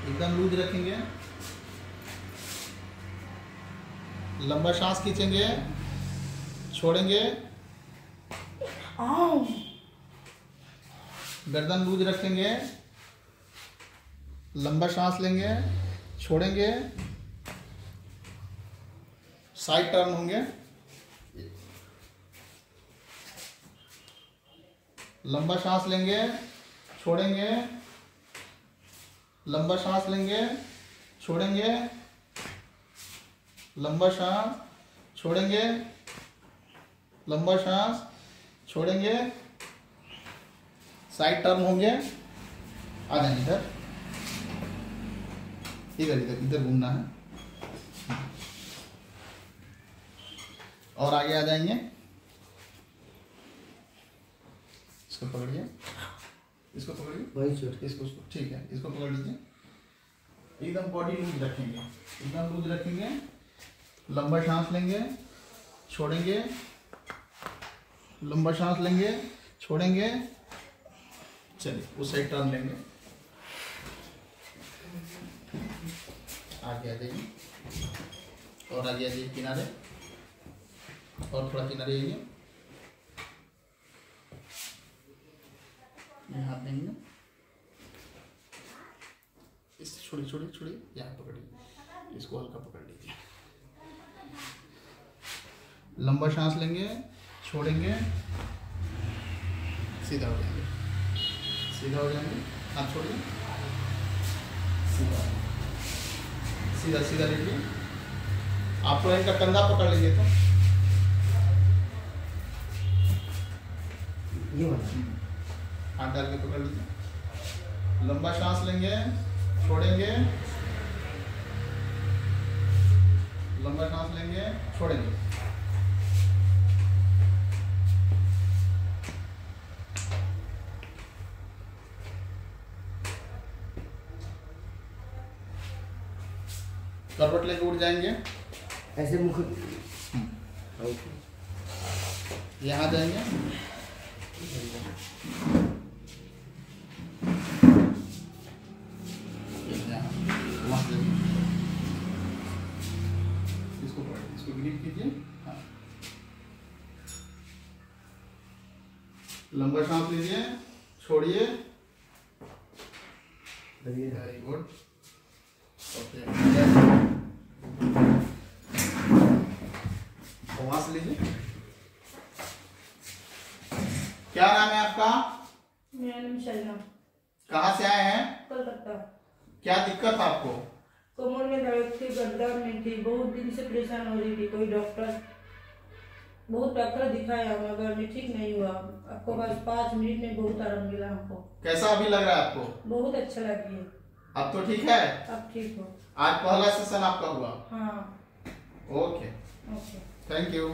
एकदम लूज रखेंगे, लंबा सांस खींचेंगे, छोड़ेंगे, गर्दन लूज रखेंगे, लंबा सांस लेंगे, छोड़ेंगे, साइड टर्न होंगे, लंबा सांस लेंगे, छोड़ेंगे, लंबा सांस लेंगे, छोड़ेंगे, लंबा सांस, छोड़ेंगे, लंबा सांस, छोड़ेंगे, साइड टर्न होंगे, आ जाएंगे इधर, इधर इधर इधर घूमना है और आगे आ जाएंगे। इसको पकड़िए, इसको पकड़िए, वही छोड़ इसको ठीक है, इसको पकड़ लीजिए, एकदम बॉडी लूज रखेंगे, एकदम लूज रखेंगे, लंबा सांस लेंगे, छोड़ेंगे, लंबा सांस लेंगे, छोड़ेंगे, चलिए उस साइड टर्न लेंगे, आगे आ जाइए और आगे आ जाइए किनारे, और थोड़ा किनारे आइए, हाथ देंगे, इससे छोड़िए छोड़िए छोड़िए, यहाँ पकड़िए, इसको हल्का पकड़ लीजिए, लंबा सांस लेंगे, छोड़ेंगे, सीधा हो जाएंगे, सीधा हो जाएंगे, हाथ छोड़िए, सीधा सीधा सीधा लीजिए, आप इनका कंधा पकड़ लीजिए, तो ये वाला हाथ डाल के पकड़ लीजिए, लंबा सांस लेंगे, छोड़ेंगे, लंबा सांस लेंगे, छोड़ेंगे, करवट लेके उठ जाएंगे, ऐसे मुख यहाँ जाएंगे, इसको ग्रिप कीजिए, हाँ, लंबा सांस लीजिए, छोड़िए, वेरी गुड, वहां से लीजिए। क्या नाम है आपका? मेरा नाम शलना। कहाँ से आए हैं? कोलकाता। क्या दिक्कत आपको? कमर में दर्द थी, गर्दन में थी, बहुत दिन से परेशान हो रही थी। बहुत डॉक्टर दिखाया मगर मैं ठीक नहीं हुआ। आपको बस 5 मिनट में बहुत आराम मिला हमको। कैसा अभी लग रहा है आपको? बहुत अच्छा लगी है। अब तो ठीक है? अब ठीक हो। आज पहला सेशन आपका हुआ? हाँ। Okay, okay, thank you.